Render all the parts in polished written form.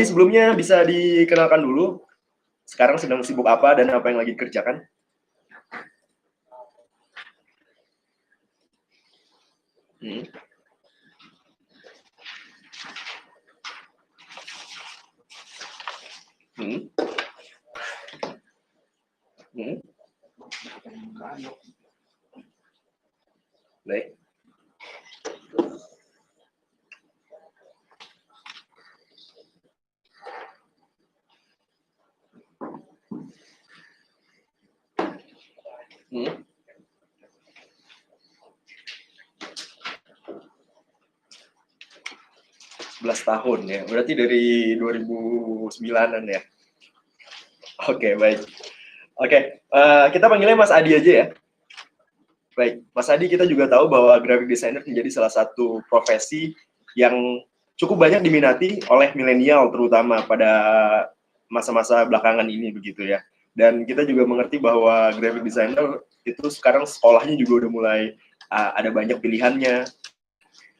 sebelumnya bisa dikenalkan dulu, sekarang sedang sibuk apa dan apa yang lagi dikerjakan? Hmm. Hmm. Hmm. Baik. Hmm. 11 tahun ya, berarti dari 2009-an ya. Oke, baik. Oke, kita panggilnya Mas Adi aja ya. Baik, Mas Adi, kita juga tahu bahwa graphic designer menjadi salah satu profesi yang cukup banyak diminati oleh milenial terutama pada masa-masa belakangan ini begitu ya. Dan kita juga mengerti bahwa graphic designer itu sekarang sekolahnya juga udah mulai ada banyak pilihannya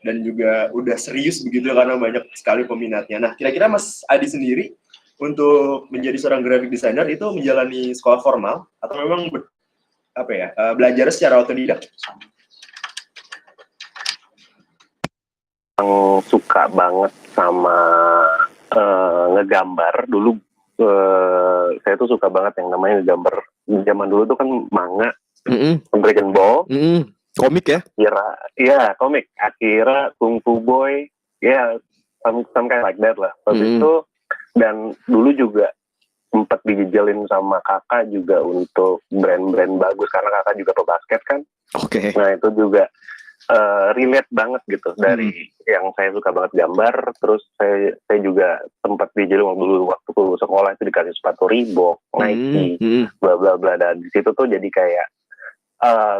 dan juga udah serius begitu karena banyak sekali peminatnya. Nah, kira-kira Mas Adi sendiri untuk menjadi seorang graphic designer itu menjalani sekolah formal atau memang belajar secara otodidak? Yang suka banget sama ngegambar dulu. Saya tuh suka banget yang namanya ngegambar. Zaman dulu tuh kan manga, Dragon Ball, komik ya? Komik. Akira, Kung Fu Boy, some kind like that lah. Habis itu, dan dulu juga sempat dijejelin sama kakak juga untuk brand-brand bagus karena kakak juga pebasket kan. Oke. Nah itu juga relate banget gitu dari yang saya suka banget gambar. Terus saya juga sempat dijejelin dulu waktu sekolah itu dikasih sepatu Reebok, Nike, bla bla bla. Dan di situ tuh jadi kayak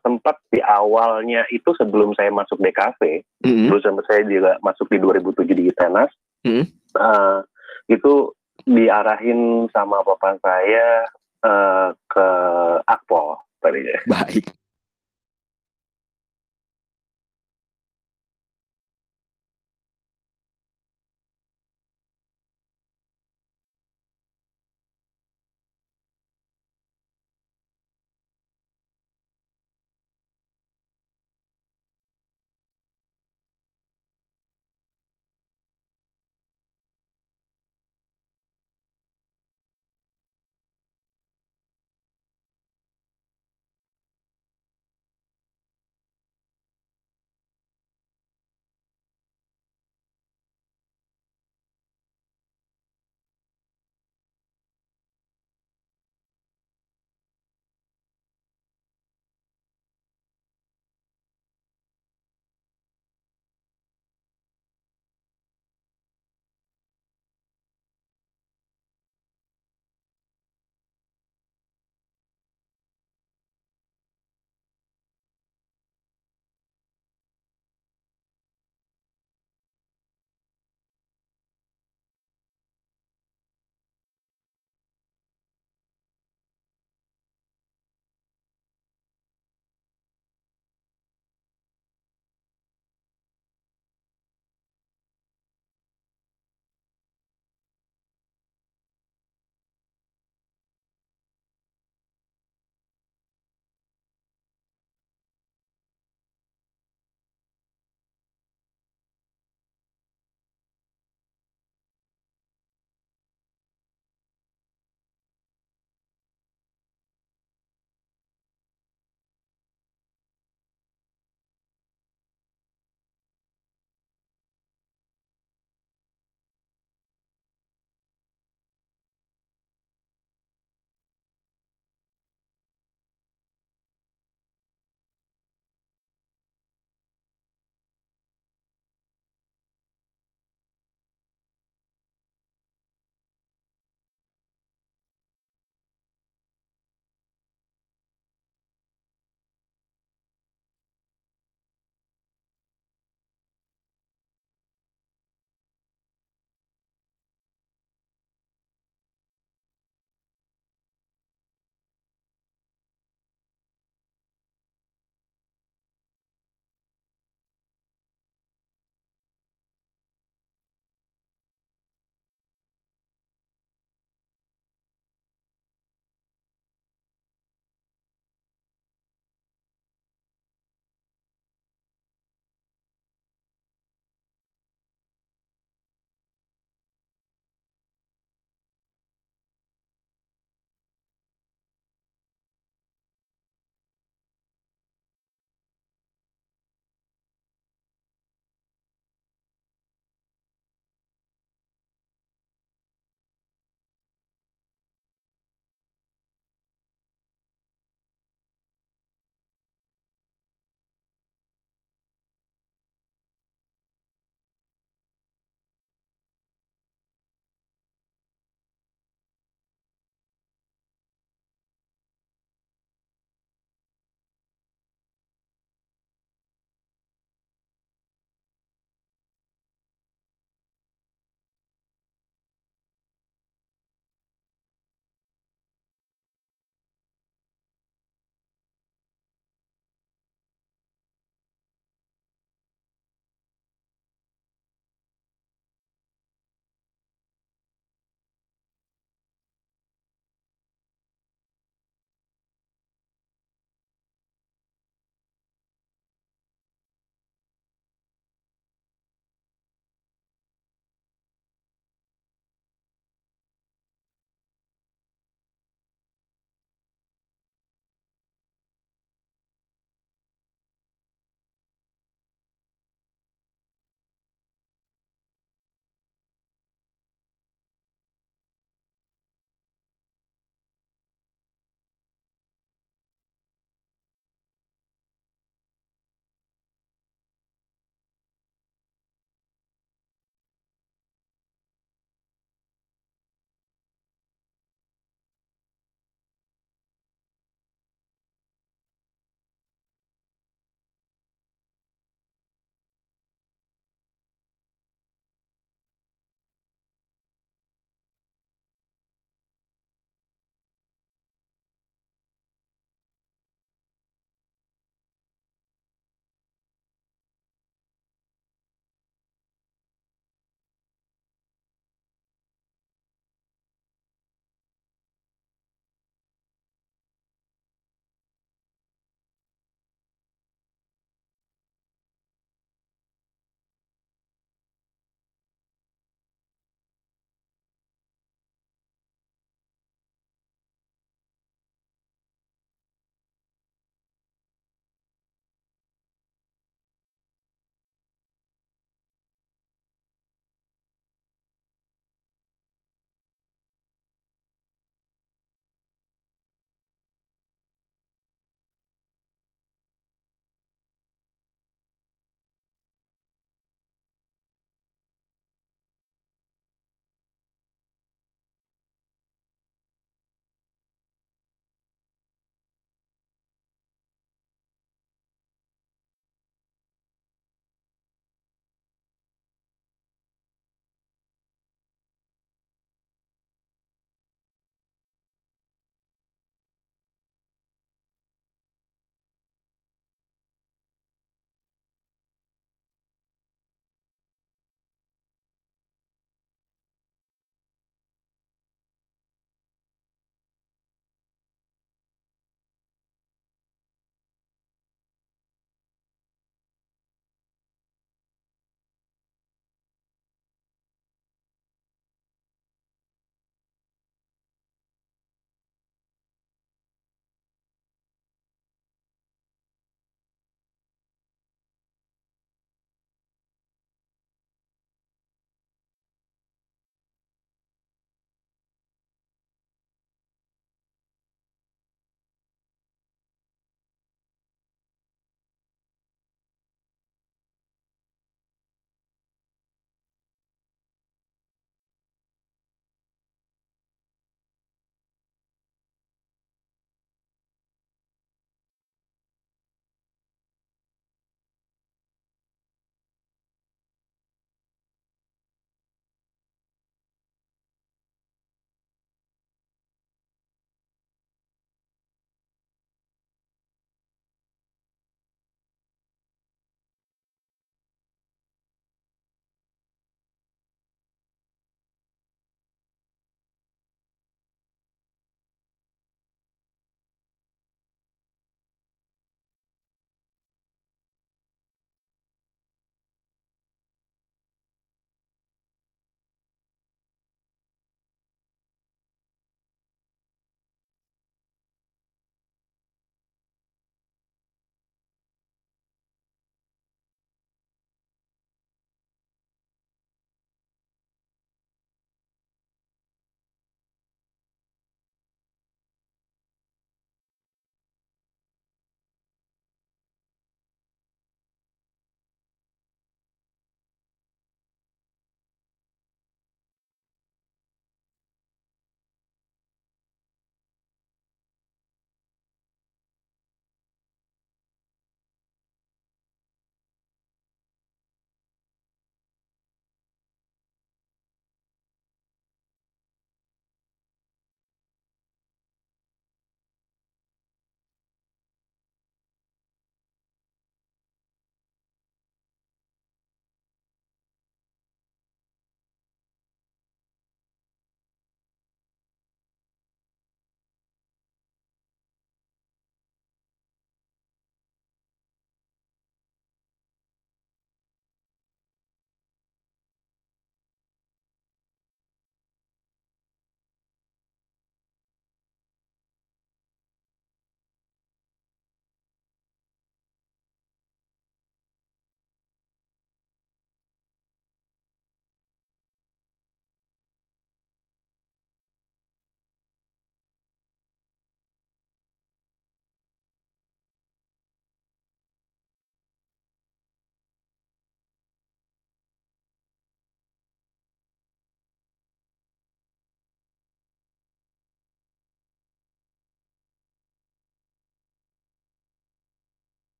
sempat di awalnya itu sebelum saya masuk DKV, dulu sampai saya juga masuk di 2007 di Tenas, itu diarahin sama papa saya ke Akpol tadinya. Baik.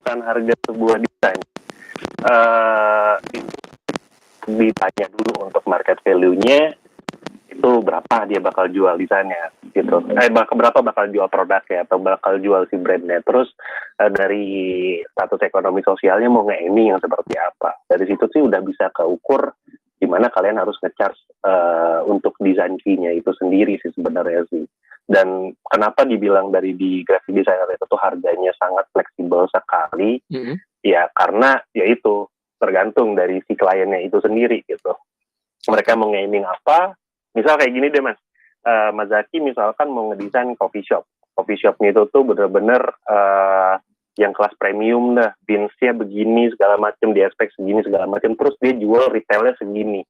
Kan harga sebuah desain ditanya dulu untuk market value-nya itu berapa dia bakal jual desainnya gitu. Berapa bakal jual produknya atau bakal jual si brandnya. Terus dari status ekonomi sosialnya mau nge-aiming yang seperti apa. Dari situ sih udah bisa keukur di mana kalian harus nge-charge untuk desain fee-nya itu sendiri sih sebenarnya sih. Dan kenapa dibilang dari di graphic designer itu tuh harganya sangat fleksibel sekali, ya karena yaitu tergantung dari si kliennya itu sendiri gitu. Mereka mau nge-aiming apa, misal kayak gini deh Mas, Mas Zaki misalkan mau ngedesain coffee shop. Coffee shopnya itu tuh bener-bener yang kelas premium dah, beans-nya begini segala macam, di aspek segini segala macam, terus dia jual retailnya segini.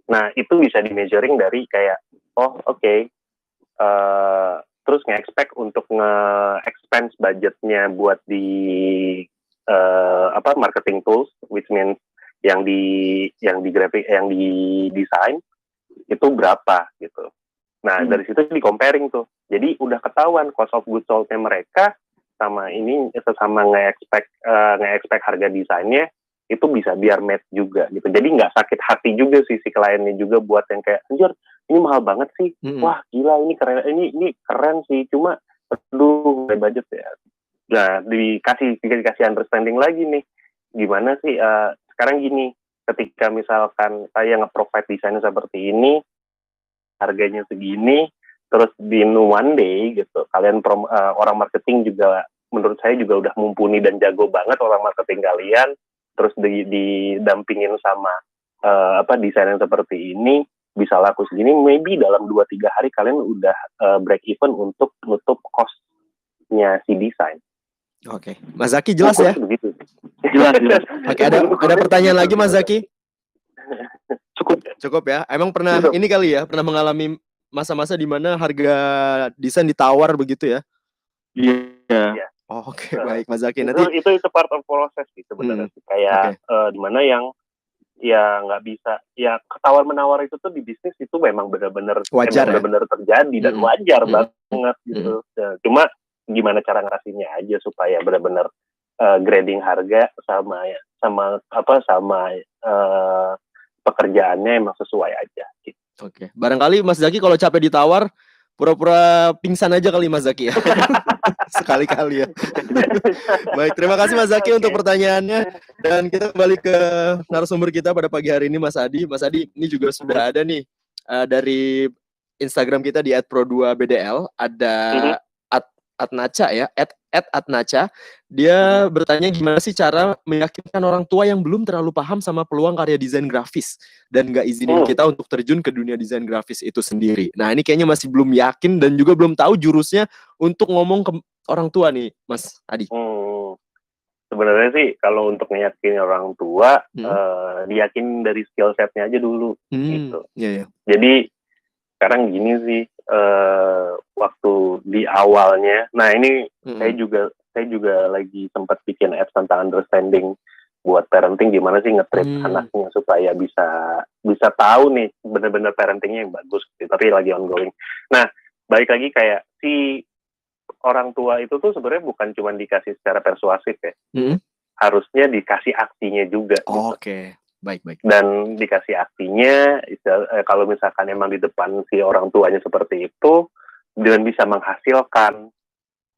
Nah itu bisa di measuring dari kayak, terus nge-expect untuk nge-expense budgetnya buat di marketing tools, which means yang di graphic, yang di desain itu berapa gitu. Nah dari situ di comparing tuh, jadi udah ketahuan cost of goods sold-nya mereka sama ini sama nge-expect harga desainnya itu bisa biar match juga gitu. Jadi nggak sakit hati juga sih si kliennya juga buat yang kayak anjir ini mahal banget sih, wah gila ini keren sih, cuma aduh budget ya. Nah dikasih understanding lagi nih, gimana sih sekarang gini, ketika misalkan saya nge-provide desainnya seperti ini, harganya segini, terus di one day gitu, kalian orang marketing juga menurut saya juga udah mumpuni dan jago banget orang marketing kalian, terus didampingin sama desain yang seperti ini, bisa laku segini, maybe dalam 2-3 hari kalian udah break even untuk nutup cost-nya si desain. Oke, Mas Zaki jelas ya? Begitu. Jelas. Oke, ada pertanyaan lagi Mas Zaki? Cukup ya. Emang pernah ini kali ya, pernah mengalami masa-masa di mana harga desain ditawar begitu ya? Iya. Oke, baik Mas Zaki. Nanti itu part of proses sih sebenarnya. Kayak di mana yang ya nggak bisa, ya tawar menawar itu tuh di bisnis itu memang benar-benar wajar, benar-benar terjadi dan wajar banget gitu. Cuma gimana cara ngasihnya aja supaya benar-benar grading harga sama pekerjaannya emang sesuai aja gitu. Oke. Barangkali Mas Zaki kalau capek ditawar pura-pura pingsan aja kali Mas Zaki ya. Sekali-kali ya. Baik, terima kasih Mas Zaki untuk pertanyaannya. Dan kita kembali ke narasumber kita pada pagi hari ini Mas Adi. Mas Adi, ini juga sudah ada nih dari Instagram kita di @pro2bdl ada Atnaca ya, @atnaca. Dia bertanya gimana sih cara meyakinkan orang tua yang belum terlalu paham sama peluang karya desain grafis dan nggak izinin kita untuk terjun ke dunia desain grafis itu sendiri. Nah ini kayaknya masih belum yakin dan juga belum tahu jurusnya untuk ngomong ke orang tua nih, Mas Adi. Sebenarnya sih kalau untuk meyakinkan orang tua, diyakin dari skill setnya aja dulu gitu. Yeah. Jadi sekarang gini sih, waktu di awalnya, nah ini saya juga lagi sempat bikin apps tentang understanding buat parenting, gimana sih nge-treat anaknya supaya bisa tahu nih benar-benar parentingnya yang bagus gitu, tapi lagi ongoing. Nah balik lagi kayak si orang tua itu tuh sebenarnya bukan cuma dikasih secara persuasif ya, harusnya dikasih aksinya juga. Oke. Baik. Dan dikasih aksinya, kalau misalkan emang di depan si orang tuanya seperti itu, dan bisa menghasilkan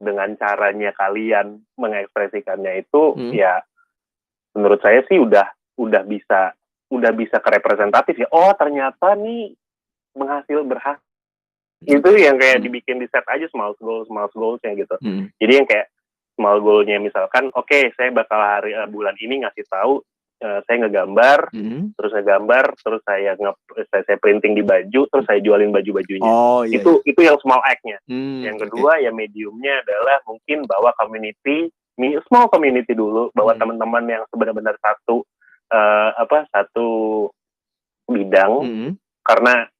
dengan caranya kalian mengekspresikannya itu, ya menurut saya sih udah bisa kerepresentatif ya. Oh ternyata nih berhasil. Itu yang kayak dibikin di set aja small goals-nya gitu. Jadi yang kayak small goal-nya misalkan, oke, saya bakal bulan ini ngasih tahu. Saya ngegambar, terus saya printing di baju, terus saya jualin baju-bajunya. Itu yang small act-nya. Yang kedua ya mediumnya adalah mungkin bawa small community dulu, bawa teman-teman yang benar-benar satu bidang, karena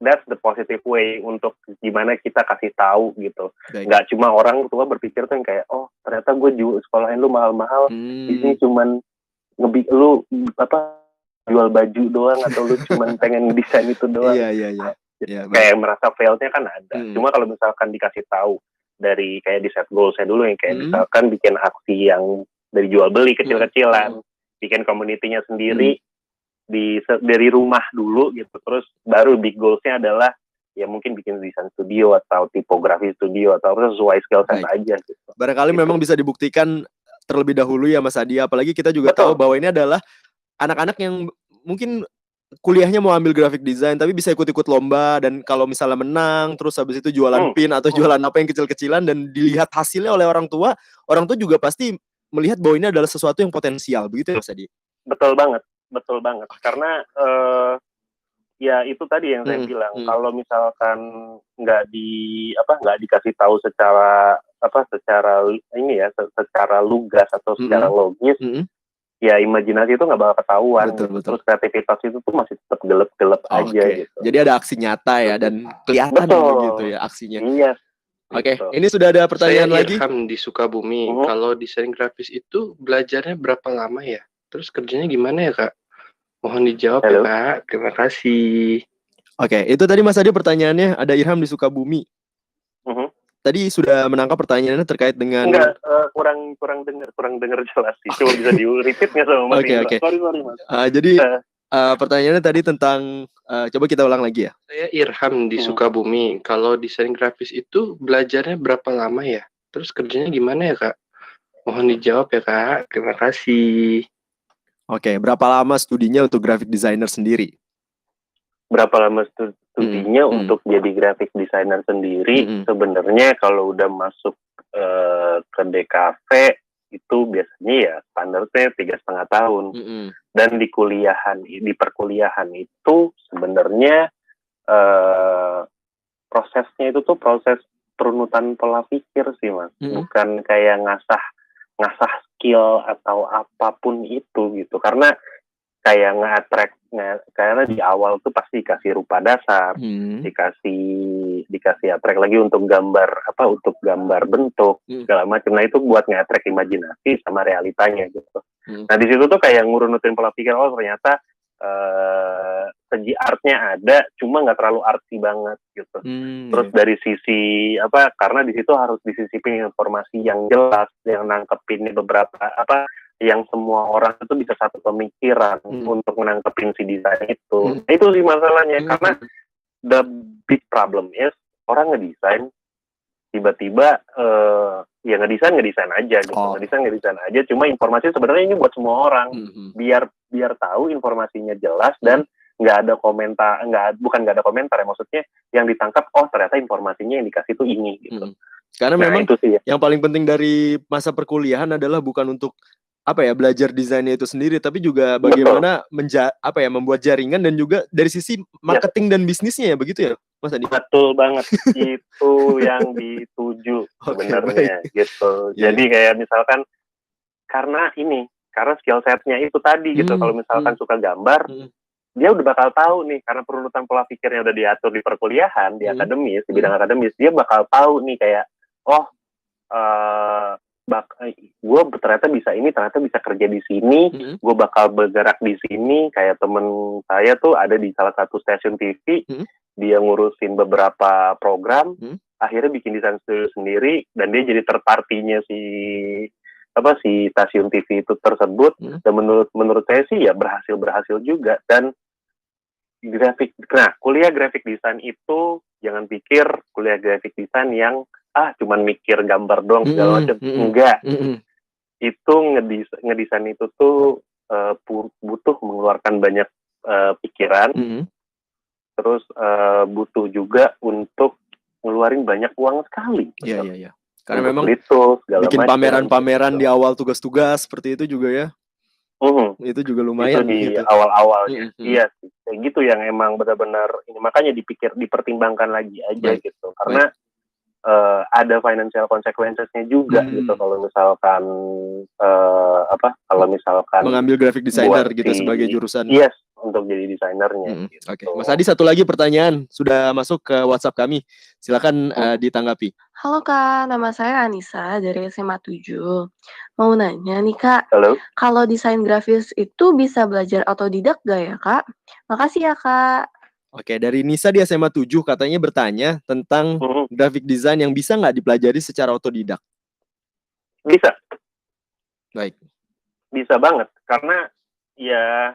that's the positive way untuk gimana kita kasih tahu gitu. Nggak cuma orang tua berpikir tuh yang kayak, oh ternyata gue sekolahin lu mahal-mahal, di sini cuman lu jual baju doang, atau lu cuman pengen desain itu doang. Iya. Kayak merasa failnya kan ada. Cuma kalau misalkan dikasih tahu dari kayak di set goal saya dulu yang kayak Hmm. misalkan bikin aksi yang dari jual beli kecil-kecilan, bikin community-nya sendiri dari rumah dulu gitu, terus baru big goals-nya adalah ya mungkin bikin desain studio atau tipografi studio atau sesuai skill set Baik. aja gitu. Barangkali Gitu. memang bisa dibuktikan terlebih dahulu ya Mas Adi, apalagi kita juga tahu Betul. bahwa ini adalah anak-anak yang mungkin kuliahnya mau ambil graphic design tapi bisa ikut-ikut lomba, dan kalau misalnya menang terus habis itu jualan pin atau jualan apa yang kecil-kecilan dan dilihat hasilnya oleh orang tua juga pasti melihat bahwa ini adalah sesuatu yang potensial, begitu ya Mas Adi? Betul banget. Karena ya itu tadi yang saya bilang, kalau misalkan nggak dikasih tahu secara ini ya, secara lugas atau secara logis, ya imajinasi itu nggak bakal ketahuan. Betul. Terus kreativitas itu tuh masih tetap gelap-gelap aja gitu. Jadi ada aksi nyata ya dan kelihatan begitu ya aksinya. Iya. Oke, ini sudah ada pertanyaan lagi. Saya Irham di Sukabumi. Kalau desain grafis itu belajarnya berapa lama ya? Terus kerjanya gimana ya Kak? Mohon dijawab ya Kak. Terima kasih. Oke, itu tadi Mas Adi pertanyaannya, ada Irham di Sukabumi. Tadi sudah menangkap pertanyaannya terkait dengan... Enggak, kurang dengar jelas sih. Coba bisa di-repeat nggak sama Mas Indra? Oke. Sorry Mas. Jadi pertanyaannya tadi tentang, coba kita ulang lagi ya. Saya Irham di Sukabumi. Kalau desain grafis itu belajarnya berapa lama ya? Terus kerjanya gimana ya Kak? Mohon dijawab ya Kak. Terima kasih. Oke, berapa lama studinya untuk graphic designer sendiri? Berapa lama studinya untuk jadi graphic designer sendiri? Sebenarnya kalau udah masuk ke DKV itu biasanya ya standarnya 3,5 tahun. Dan di perkuliahan itu sebenarnya prosesnya itu tuh proses perunutan pola pikir sih Mas, bukan kayak ngasah skill atau apapun itu gitu, karena kayak karena di awal tuh pasti dikasih rupa dasar, dikasih attract lagi untuk gambar bentuk segala macam. Nah itu buat nge-attract imajinasi sama realitanya gitu. Nah di situ tuh kayak ngurunutin pola pikir, oh ternyata segi artnya ada, cuma nggak terlalu artsy banget gitu. Terus dari sisi karena di situ harus disisipin informasi yang jelas, yang nangkepin beberapa yang semua orang itu bisa satu pemikiran untuk menangkepin si desain itu. Nah, itu sih masalahnya, karena the big problem is orang ngedesain tiba-tiba ya ngedesain aja gitu. Ngedesain aja, cuma informasi sebenarnya ini buat semua orang. Biar tahu informasinya jelas dan nggak ada komentar ya, maksudnya yang ditangkap ternyata informasinya yang dikasih itu ini gitu. Karena memang itu sih yang paling penting dari masa perkuliahan adalah bukan untuk belajar desainnya itu sendiri, tapi juga bagaimana membuat jaringan dan juga dari sisi marketing dan bisnisnya ya, begitu ya Mas Adi? Betul banget. Itu yang dituju sebenarnya gitu. Jadi kayak misalkan karena skill setnya itu tadi gitu. Kalau misalkan suka gambar, dia udah bakal tahu nih, karena perunutan pola pikirnya udah diatur di perkuliahan, di akademis, di bidang akademis, dia bakal tahu nih kayak gue ternyata bisa kerja di sini, gue bakal bergerak di sini. Kayak temen saya tuh ada di salah satu stasiun TV, dia ngurusin beberapa program, akhirnya bikin desain studio sendiri, dan dia jadi third party-nya si stasiun TV itu tersebut. Dan menurut saya sih ya berhasil juga. Dan kuliah graphic design itu jangan pikir kuliah graphic design yang cuman mikir gambar doang segala macam. Enggak. Itu ngedesain itu tuh butuh mengeluarkan banyak pikiran. Terus butuh juga untuk ngeluarin banyak uang sekali. Iya. Karena memang bikin pameran-pameran di awal tugas-tugas seperti itu juga ya. Itu juga lumayan. Itu di awal-awalnya. Iya sih. Kayak gitu yang emang benar-benar ini, makanya dipertimbangkan lagi aja gitu. Karena ada financial consequences-nya juga gitu kalau misalkan mengambil graphic designer gitu sebagai jurusan. Yes, untuk jadi desainernya. Gitu. Oke. Mas Adi, satu lagi pertanyaan sudah masuk ke WhatsApp kami. Silakan ditanggapi. Halo Kak, nama saya Anissa dari SMA 7. Mau nanya nih Kak, halo? Kalau desain grafis itu bisa belajar otodidak gak ya Kak? Makasih ya Kak. Oke, dari Nisa di SMA 7 katanya bertanya tentang graphic design yang bisa nggak dipelajari secara otodidak? Bisa. Baik. Bisa banget, karena ya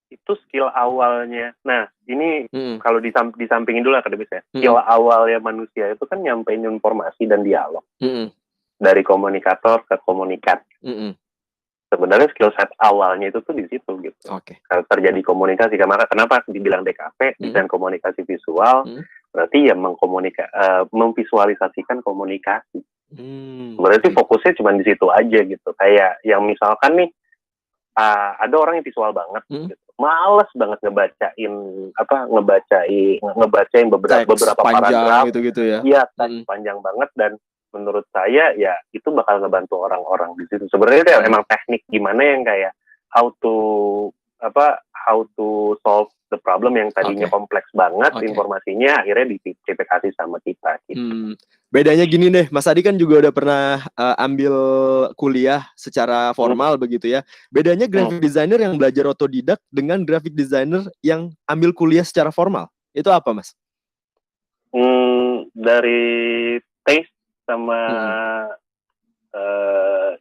itu skill awalnya. Nah, ini kalau disampingin dulu akademis ya. Skill awalnya manusia itu kan nyampein informasi dan dialog. Dari komunikator ke komunikat. Sebenarnya skill set awalnya itu tuh di situ gitu. Kalau terjadi komunikasi, kenapa dibilang DKP, desain komunikasi visual, berarti ya memvisualisasikan komunikasi. Berarti fokusnya cuma di situ aja gitu. Kayak yang misalkan nih, ada orang yang visual banget, gitu. Males banget ngebacain beberapa paragraf gitu ya. Iya, teks panjang banget, dan menurut saya ya itu bakal ngebantu orang-orang di situ. Sebenarnya itu emang teknik gimana yang kayak how to solve the problem yang tadinya kompleks banget informasinya, akhirnya dikasih sama kita gitu. Bedanya gini deh, Mas Adi kan juga udah pernah ambil kuliah secara formal begitu ya. Bedanya graphic designer yang belajar otodidak dengan graphic designer yang ambil kuliah secara formal, itu apa, Mas? Dari taste sama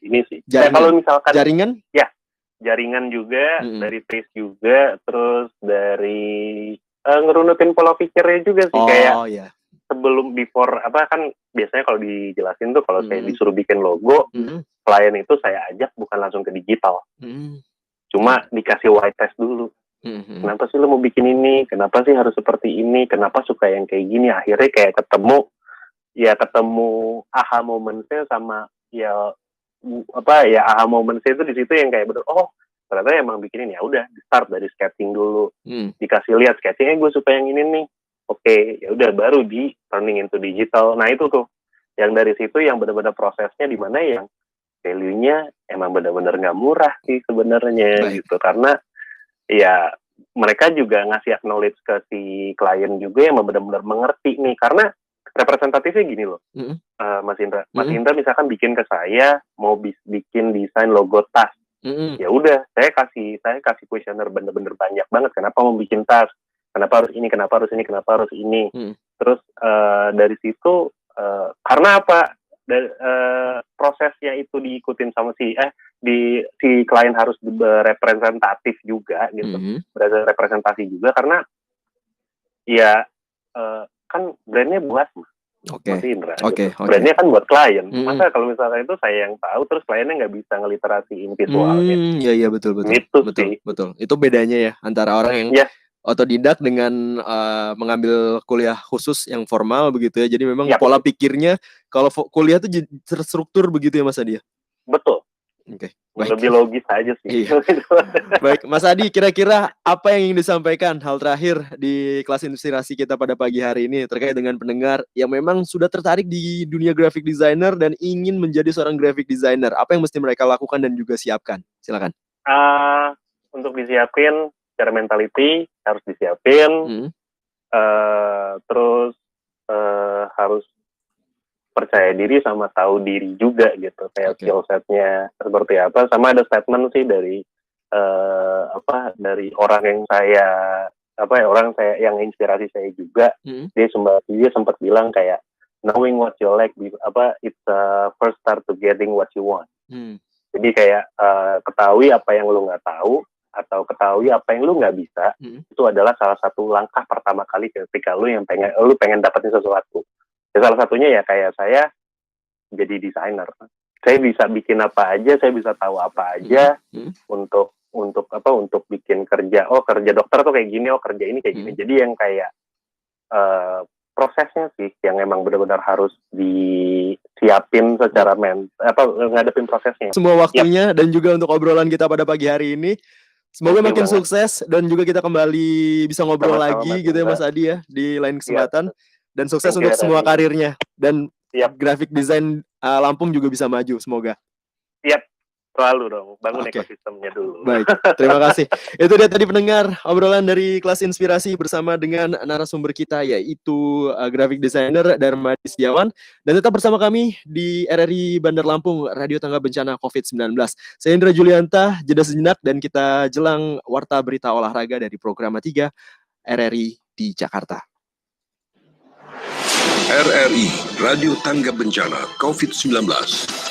ini sih. Kalau misalkan jaringan? Ya, jaringan juga, dari taste juga, terus dari ngerunutin pola pikirnya juga sih. Kayak sebelum before kan biasanya kalau dijelasin tuh kalau saya disuruh bikin logo, klien itu saya ajak bukan langsung ke digital. Cuma dikasih white test dulu. Kenapa sih lo mau bikin ini? Kenapa sih harus seperti ini? Kenapa suka yang kayak gini? Akhirnya kayak ketemu aha moment-nya sama aha moment-nya itu di situ yang kayak bener, ternyata emang bikin ini. Ya udah, start dari sketching dulu. Dikasih lihat sketchingnya, gue suka yang ini nih. Oke, ya udah baru di turning into digital. Nah, itu tuh yang dari situ yang benar-benar prosesnya di mana yang value-nya emang benar-benar nggak murah sih sebenarnya gitu. Karena ya mereka juga ngasih acknowledge ke si klien juga yang benar-benar mengerti nih, karena representatifnya gini loh, Mas Indra. Mas Indra misalkan bikin ke saya mau bikin desain logo tas, ya udah saya kasih kuesioner bener-bener banyak banget. Kenapa mau bikin tas? Kenapa harus ini? Kenapa harus ini? Kenapa harus ini? Terus dari situ karena apa? Prosesnya itu diikutin sama si klien harus representatif juga gitu, representasi juga, karena ya kan brandnya buat Mas Indra, brandnya kan buat klien. Masa kalau misalnya itu saya yang tahu terus kliennya nggak bisa ngeliterasiin visualnya. Iya betul. Itu bedanya ya antara orang yang otodidak dengan mengambil kuliah khusus yang formal begitu ya. Jadi memang pola pikirnya kalau kuliah tuh terstruktur begitu ya, Mas Adi. Betul. Lebih logis aja sih. Iya. Baik, Mas Adi, kira-kira apa yang ingin disampaikan hal terakhir di kelas inspirasi kita pada pagi hari ini terkait dengan pendengar yang memang sudah tertarik di dunia graphic designer dan ingin menjadi seorang graphic designer? Apa yang mesti mereka lakukan dan juga siapkan? Silakan. Untuk disiapin secara mentality harus disiapin, terus harus percaya diri sama tahu diri juga gitu, kayak skill setnya seperti apa. Sama ada statement sih dari dari orang yang yang inspirasi saya juga. Dia sempat bilang kayak knowing what you like it's first start to getting what you want. Jadi kayak ketahui apa yang lu nggak tahu atau ketahui apa yang lu nggak bisa, itu adalah salah satu langkah pertama kali ketika lu pengen dapetin sesuatu. Ya, salah satunya ya kayak saya jadi desainer. Saya bisa bikin apa aja, saya bisa tahu apa aja untuk bikin kerja. Kerja dokter tuh kayak gini, kerja ini kayak gini. Jadi yang kayak prosesnya sih yang emang benar-benar harus disiapin secara ngadepin prosesnya. Semua waktunya dan juga untuk obrolan kita pada pagi hari ini. Semoga makin sukses dan juga kita kembali bisa ngobrol lagi gitu ya Mas Adi ya di lain kesempatan. Dan sukses untuk semua karirnya. Dan graphic design Lampung juga bisa maju, semoga. Siap, selalu dong. Bangun ekosistemnya dulu. Baik, terima kasih. Itu dia tadi pendengar obrolan dari kelas inspirasi bersama dengan narasumber kita, yaitu graphic designer Darmadi Setiawan. Dan tetap bersama kami di RRI Bandar Lampung, Radio Tangga Bencana COVID-19. Saya Indra Julianta, jeda sejenak dan kita jelang warta berita olahraga dari program 3 RRI di Jakarta. RRI Radio Tangga Bencana COVID-19